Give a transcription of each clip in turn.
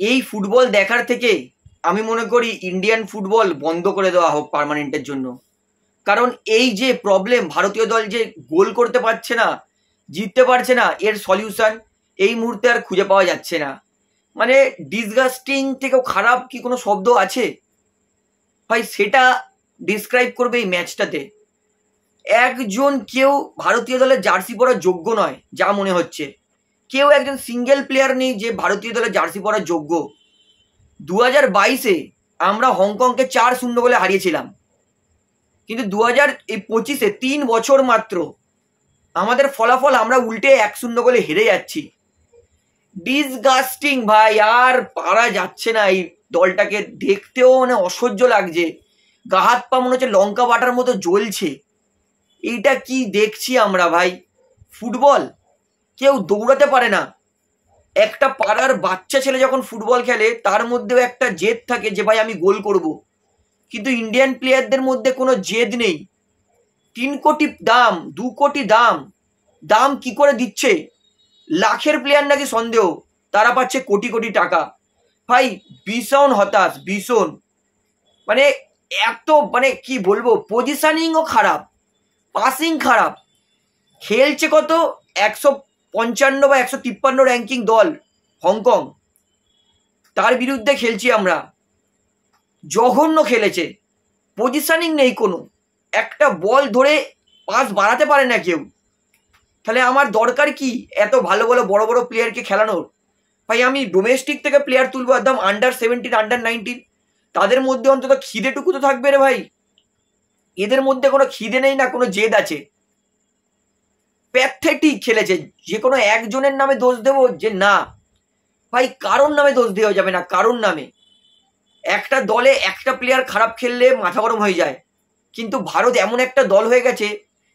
এই ফুটবল দেখার থেকে আমি মনে করি ইন্ডিয়ান ফুটবল বন্ধ করে দেওয়া হোক পার্মানেন্টের জন্য। কারণ এই যে প্রবলেম, ভারতীয় দল যে গোল করতে পারছে না, জিততে পারছে না, এর সলিউশন এই মুহূর্তে আর খুঁজে পাওয়া যাচ্ছে না। মানে ডিসগাস্টিং থেকেও খারাপ কি কোনো শব্দ আছে ভাই? সেটা ডিসক্রাইব করবে এই ম্যাচটাতে। একজন কেউ ভারতীয় দলের জার্সি পরার যোগ্য নয় যা মনে হচ্ছে। কেউ একজন সিঙ্গেল প্লেয়ার নেই যে ভারতীয় দলের জার্সি পরার যোগ্য। 2022-এ আমরা হংকংকে 4-0 বলে হারিয়েছিলাম, কিন্তু 2025-এ 3 বছর মাত্র আমাদের ফলাফল আমরা উল্টে 1-0 বলে হেরে যাচ্ছি। ডিসগাস্টিং ভাই, আর পারা যাচ্ছে না। এই দলটাকে দেখতেও মানে অসহ্য লাগছে, গা হাত পা মনে হচ্ছে লঙ্কা বাটার মতো জ্বলছে। এইটা কি দেখছি আমরা ভাই? ফুটবল কেউ দৌড়াতে পারে না। একটা পাড়ার বাচ্চা ছেলে যখন ফুটবল খেলে তার মধ্যেও একটা জেদ থাকে যে ভাই আমি গোল করব, কিন্তু ইন্ডিয়ান প্লেয়ারদের মধ্যে কোনো জেদ নেই। 3 কোটি দাম, 2 কোটি দাম, দাম কি করে দিচ্ছে? লাখের প্লেয়ার নাকি সন্দেহ, তারা পাচ্ছে কোটি কোটি টাকা। ভাই ভীষণ হতাশ, ভীষণ। মানে এত মানে কি বলবো, পজিশনিংও খারাপ, পাসিং খারাপ। খেলছে কত 155 বা 153 র্যাঙ্কিং দল হংকং, তার বিরুদ্ধে খেলছি আমরা। জঘন্য খেলেছে, পজিশনিং নেই কোনো, একটা বল ধরে পাস বাড়াতে পারে না কেউ। তাহলে আমার দরকার কি এত ভালো ভালো বড় বড় প্লেয়ারকে খেলানোর? ভাই আমি ডোমেস্টিক থেকে প্লেয়ার তুলবো, একদম আন্ডার-17, আন্ডার-19, তাদের মধ্যে অন্তত খিদেটুকু তো থাকবে রে ভাই। এদের মধ্যে কোনো খিদে নেই না কোনো জেদ আছে। প্যাথেটিক খেলেছে। যে কোনো একজনের নামে দোষ দেবো যে না ভাই, কারোর নামে দোষ দেওয়া যাবে না, কারোর নামে। একটা দলে একটা প্লেয়ার খারাপ খেললে মাথা গরম হয়ে যায়, কিন্তু ভারত এমন একটা দল হয়ে গেছে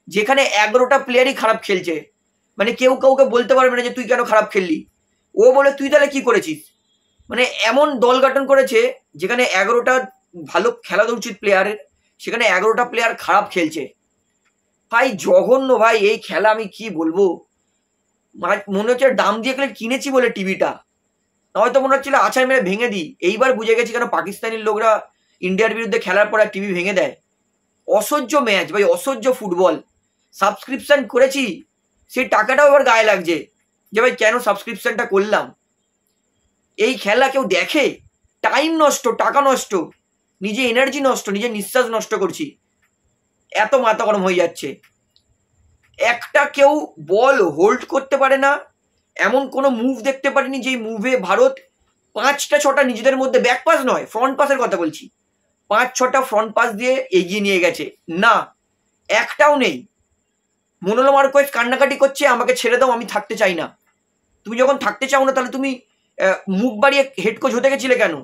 যেখানে 11টা প্লেয়ারই খারাপ খেলছে। মানে কেউ কাউকে বলতে পারবে না যে তুই কেন খারাপ খেললি, ও বলে তুই তাহলে কি করেছিস। মানে এমন দল গঠন করেছে যেখানে 11টা ভালো খেলা উচিত প্লেয়ারের, সেখানে 11টা প্লেয়ার খারাপ খেলছে। ভাই জঘন্য ভাই এই খেলা, আমি কি বলবো। মনে হচ্ছে দাম দিয়ে কিনেছি বলে টিভিটা, হয়তো মনে হচ্ছিল আছাড় মেরে ভেঙে দিই। এইবার বুঝে গেছি কেন পাকিস্তানি লোকরা ইন্ডিয়ার বিরুদ্ধে খেলার পর টিভি ভেঙে দেয়। অসহ্য ম্যাচ ভাই, অসহ্য ফুটবল। সাবস্ক্রিপশন করেছি, সেই টাকাটাও এবার গায়ে লাগছে যে ভাই কেন সাবস্ক্রিপশনটা করলাম। এই খেলা কেউ দেখে? টাইম নষ্ট, টাকা নষ্ট, নিজে এনার্জি নষ্ট, নিজের নিঃশ্বাস নষ্ট করছি। এত মাথা গরম হয়ে যাচ্ছে। একটা কেউ বল হোল্ড করতে পারে না, এমন কোনো মুভ দেখতে পারিনি যেই মুভে ভারত 5-6টা নিজেদের মধ্যে, ব্যাক পাস নয় ফ্রন্ট পাসের কথা বলছি, 5-6টা ফ্রন্ট পাস দিয়ে এগিয়ে নিয়ে গেছে। না, একটাও নেই। মনোলো মার্কোয়েজ কান্নাকাটি করছে, আমাকে ছেড়ে দাও, আমি থাকতে চাই না। তুমি যখন থাকতে চাও না তাহলে তুমি মুখ বাড়িয়ে হেড কোচ হতে গেছিলে কেন?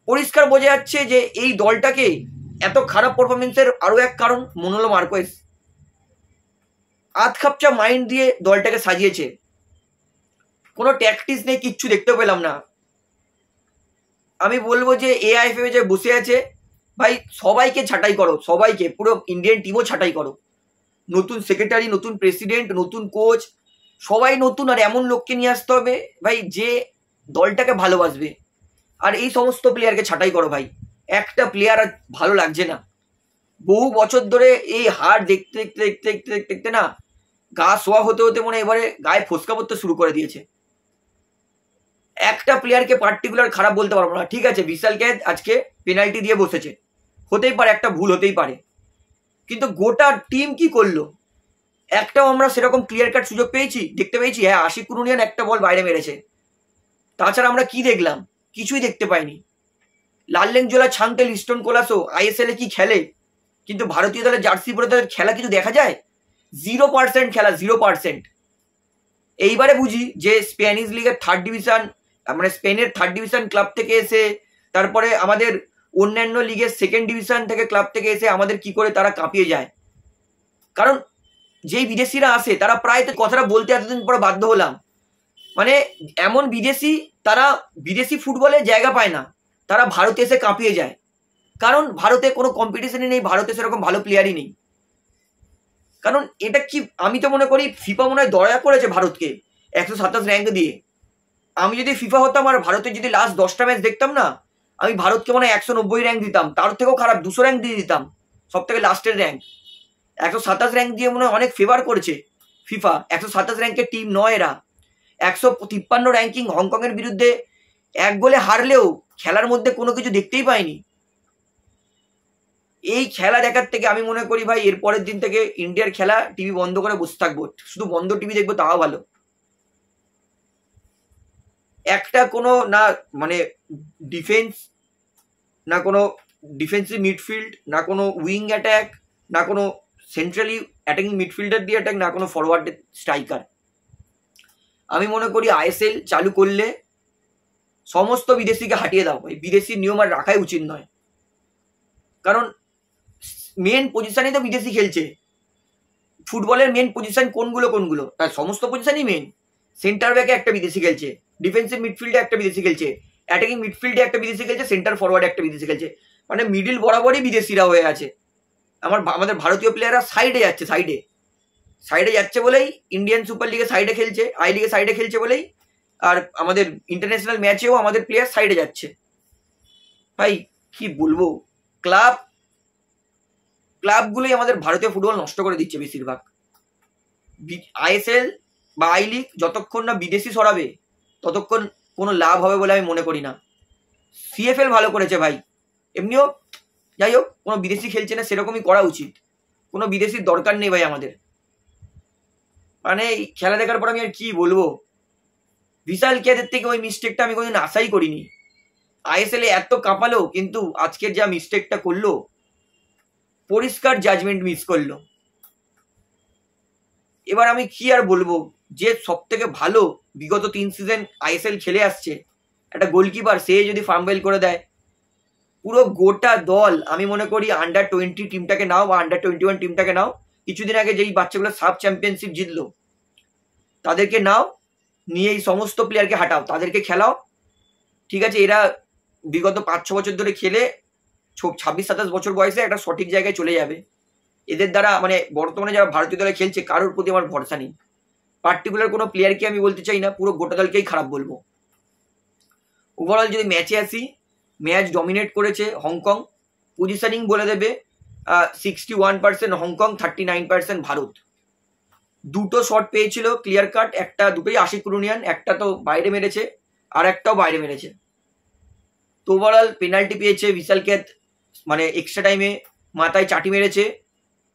পরিষ্কার বোঝা যাচ্ছে যে এই দলটাকে এত খারাপ পারফরমেন্সের আরো এক কারণ মনোলো মার্কোয়েজ। আধখাপচা মাইন্ড দিয়ে দলটাকে সাজিয়েছে, কোনো ট্যাকটিক্স নেই, কিচ্ছু দেখতে পেলাম না। আমি বলবো যে এআইএফএ যে বসে আছে ভাই, সবাইকে ছাঁটাই করো, সবাইকে, পুরো ইন্ডিয়ান টিমও ছাঁটাই করো। নতুন সেক্রেটারি, নতুন প্রেসিডেন্ট, নতুন কোচ, সবাই নতুন। আর এমন লোককে নিয়ে আসতে হবে ভাই যে দলটাকে ভালোবাসবে। আর এই সমস্ত প্লেয়ারকে ছাঁটাই করো ভাই, একটা প্লেয়ার আর ভালো লাগছে না। বহু বছর ধরে এই হার দেখতে দেখতে দেখতে দেখতে দেখতে দেখতে না গা সোয়া হতে হতে মনে এবারে গায়ে ফোসকা পড়তে শুরু করে দিয়েছে। একটা প্লেয়ারকে পার্টিকুলার খারাপ বলতে পারবো না। ঠিক আছে, বিশালকে আজকে পেনাল্টি দিয়ে বসেছে, হতেই পারে, একটা ভুল হতেই পারে, কিন্তু গোটা টিম কি করলো? একটাও আমরা সেরকম ক্লিয়ার কাট সুযোগ পেয়েছি, দেখতে পেয়েছি? হ্যাঁ, আশিক কুরুনিয়ান একটা বল বাইরে মেরেছে, তাছাড়া আমরা কি দেখলাম? কিছুই দেখতে পাইনি। লাল্লেংজোলা, ছাংটেল, ইস্টন কোলাসো আইএসএল এ কি খেলে, কিন্তু ভারতীয় দলের জার্সি পরে তাদের খেলা কিছু দেখা যায়? 0% খেলা, 0%। এইবারে বুঝি যে স্প্যানিশ লিগের 3rd ডিভিশন, মানে স্পেনের 3rd ডিভিশন ক্লাব থেকে এসে, তারপরে আমাদের অন্যান্য লিগের 2nd ডিভিশন থেকে ক্লাব থেকে এসে আমাদের কি করে তারা কাঁপিয়ে যায়। কারণ যেই বিদেশিরা আসে তারা প্রায় তো কথাটা বলতে এতদিন পরে বাধ্য হলাম, মানে এমন বিদেশি, তারা বিদেশি ফুটবলে জায়গা পায় না, তারা ভারতে এসে কাঁপিয়ে যায়। কারণ ভারতে কোনো কম্পিটিশনই নেই, ভারতে সেরকম ভালো প্লেয়ারই নেই। কারণ এটা কি, আমি তো মনে করি ফিফা মনে হয় দয়া করেছে ভারতকে 127 র্যাঙ্ক দিয়ে। আমি যদি ফিফা হতাম আর ভারতের যদি লাস্ট 10টা ম্যাচ দেখতাম না, আমি ভারতকে মনে হয় 190 র্যাঙ্ক দিতাম, তার থেকেও খারাপ 200 র্যাঙ্ক দিয়ে দিতাম, সব থেকে লাস্টের র্যাঙ্ক। 127 র্যাঙ্ক দিয়ে মনে হয় অনেক ফেভার করেছে ফিফা। 127 র্যাঙ্কের টিম নয় এরা। 153 র্যাঙ্কিং হংকং এর বিরুদ্ধে 1 গোলে হারলেও খেলার মধ্যে কোনো কিছু দেখতেই পাইনি। এই খেলা দেখার থেকে আমি মনে করি ভাই এর পরের দিন থেকে ইন্ডিয়ার খেলা টিভি বন্ধ করে বসে থাকবো, শুধু বন্ধ টিভি দেখবো, তাও ভালো। একটা কোনো না মানে ডিফেন্স, না কোনো ডিফেন্সিভ মিডফিল্ড, না কোনো উইং অ্যাটাক, না কোনো সেন্ট্রালি অ্যাটাকিং মিডফিল্ডার দিয়ে অ্যাটাক, না কোনো ফরওয়ার্ড স্ট্রাইকার। আমি মনে করি আইএসএল চালু করলে সমস্ত বিদেশিকে হাঁটিয়ে দাও, এই বিদেশি নিয়ম আর রাখাই উচিত নয়। কারণ মেন পজিশনই তো বিদেশি খেলছে। ফুটবলের মেন পজিশন কোনগুলো, তার সমস্ত পজিশনই মেন। সেন্টার ব্যাকে একটা বিদেশি খেলছে, ডিফেন্সিভ মিডফিল্ডে একটা বিদেশি খেলছে, অ্যাটাকিং মিডফিল্ডে একটা বিদেশি খেলছে, সেন্টার ফরওয়ার্ডে একটা বিদেশি খেলছে, মানে মিডিল বরাবরই বিদেশিরা হয়ে আছে। আমাদের ভারতীয় প্লেয়াররা সাইডে যাচ্ছে বলেই ইন্ডিয়ান সুপার লিগে সাইডে খেলছে, আই লিগে সাইডে খেলছে বলেই আর আমাদের ইন্টারন্যাশনাল ম্যাচেও আমাদের প্লেয়ার সাইডে যাচ্ছে। ভাই কি বলবো, ক্লাবগুলোই আমাদের ভারতীয় ফুটবল নষ্ট করে দিচ্ছে বেশিরভাগ। আইএসএল বা আই লিগ যতক্ষণ না বিদেশি সরাবে ততক্ষণ কোনো লাভ হবে বলে আমি মনে করি না। সিএফএল ভালো করেছে ভাই, এমনিও যাই হোক কোনো বিদেশি খেলছে না, সেরকমই করা উচিত। কোনো বিদেশির দরকার নেই ভাই আমাদের। মানে খেলা দেখার পর আমি আর কি বলবো, বিশাল কেদের থেকে ওই মিস্টেকটা আমি কোনোদিন আশাই করিনি। আইএসএল এত কাঁপালো, কিন্তু আজকের যা মিস্টেকটা করলো, পরিষ্কার জাজমেন্ট মিস করলো। এবার আমি কি আর বলবো, যে সব থেকে ভালো বিগত 3 সিজন আইএসএল খেলে আসছে একটা গোলকিপার, সে যদি ফাম্বেল করে দেয়, পুরো গোটা দল, আমি মনে করি আন্ডার-20 টিমটাকে নাও বা আন্ডার-21 টিমটাকে নাও, কিছুদিন আগে যেই বাচ্চাগুলো সাব চ্যাম্পিয়নশিপ জিতলো তাদেরকে নাও, নিয়ে এই সমস্ত প্লেয়ারকে হাঁটাও, তাদেরকে খেলাও, ঠিক আছে। এরা বিগত 5-6 বছর ধরে খেলে 26-27 বছর বয়সে একটা সঠিক জায়গায় চলে যাবে। এদের দ্বারা মানে বর্তমানে যারা ভারতীয় দলে খেলছে কারোর প্রতি আমার ভরসা নেই। পার্টিকুলার কোনো প্লেয়ারকে আমি বলতে চাই না, পুরো গোটা দলকেই খারাপ বলবো। ওভারঅল যদি ম্যাচে আসি, ম্যাচ ডমিনেট করেছে হংকং। পজিশনিং বলে দেবে 61% হংকং, 39% ভারত। 2টো শট পেয়েছিল ক্লিয়ার কাট, দুটোই আশিক রুনিয়ান, একটা তো বাইরে মেরেছে আর একটাও বাইরে মেরেছে। তো ওভারঅল পেনাল্টি পেয়েছে বিশাল কেত, মানে এক্সট্রা টাইমে মাথায় চাটি মেরেছে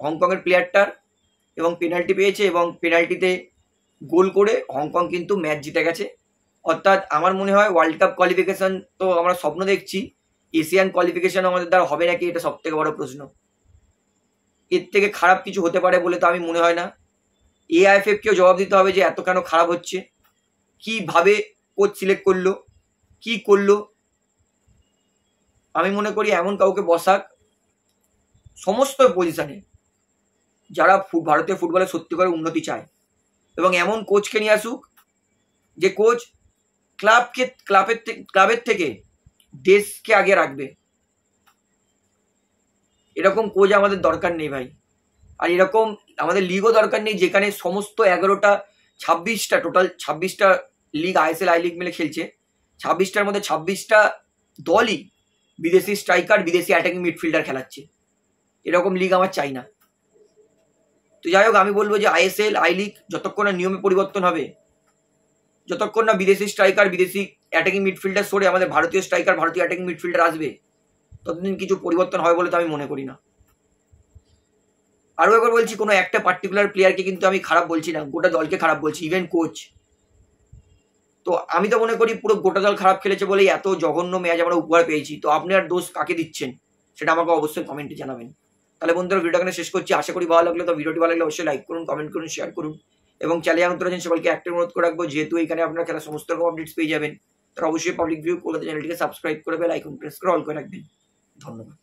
হংকংয়ের প্লেয়ারটার, এবং পেনাল্টি পেয়েছে, এবং পেনাল্টিতে গোল করে হংকং কিন্তু ম্যাচ জিতে গেছে। অর্থাৎ আমার মনে হয় ওয়ার্ল্ড কাপ কোয়ালিফিকেশন তো আমরা স্বপ্ন দেখছি, এশিয়ান কোয়ালিফিকেশন আমাদের দ্বারা হবে নাকি এটা সব থেকে বড় প্রশ্ন। এর থেকে খারাপ কিছু হতে পারে বলে তো আমি মনে হয় না। এআইএফএফ কেও জবাব দিতে হবে যে এত কেন খারাপ হচ্ছে, কিভাবে কোচ সিলেক্ট করলো, কি করলো। আমি মনে করি এমন কাউকে বসাক সমস্ত পজিশনে যারা ভারতীয় ফুটবলে সত্যি করে উন্নতি চায়, এবং এমন কোচকে নিয়ে আসুক যে কোচ ক্লাবের থেকে দেশকে আগে রাখবে। এরকম কোচ আমাদের দরকার নেই ভাই। আর এরকম আমাদের লিগও দরকার নেই যেখানে সমস্ত 26টা টোটাল 26টা লিগ আইএসএল আই লিগ মিলে খেলছে, 26টার মধ্যে 26টা দলই বিদেশি স্ট্রাইকার, বিদেশি অ্যাটাকিং মিডফিল্ডার খেলাচ্ছে। এরকম লিগ আমার চাই না। তো যাই হোক, আমি বলবো যে আইএসএল আই লিগ যতক্ষণ না নিয়মে পরিবর্তন হবে, যতক্ষণ না বিদেশি স্ট্রাইকার, বিদেশি অ্যাটাকিং মিডফিল্ডার সরে আমাদের ভারতীয় স্ট্রাইকার, ভারতীয় অ্যাটাকিং মিডফিল্ডার আসবে, ততদিন কিছু পরিবর্তন হবে বলে তো আমি মনে করি না। আরও একবার বলছি, কোনো একটা পার্টিকুলার প্লেয়ারকে কিন্তু আমি খারাপ বলছি না, গোটা দলকে খারাপ বলছি, ইভেন কোচ। তো আমি তো মনে করি পুরো গোটা দল খারাপ খেলেছে বলেই এত জঘন্য ম্যাচ আমরা উপহার পেয়েছি। তো আপনি আর দোষ কাকে দিচ্ছেন সেটা আমাকে অবশ্যই কমেন্টে জানাবেন। তাহলে বন্ধুরা ভিডিওটা এখানে শেষ করছি। আশা করি ভালো লাগলো। তো ভিডিওটি ভালো লাগলে অবশ্যই লাইক করুন, কমেন্ট করুন, শেয়ার করুন, এবং চ্যানেলে নতুন আছেন সকলকে একটা অনুরোধ করে রাখবো, যেহেতু এখানে আপনারা খেলার সমস্ত রকম আপডেটস পেয়ে যাবেন, তারা অবশ্যই পাবলিক ভিউ কলকাতা চ্যানেলটিকে সাবস্ক্রাইব করে বেল আইকন প্রেস করে অল করে রাখবেন। ধন্যবাদ।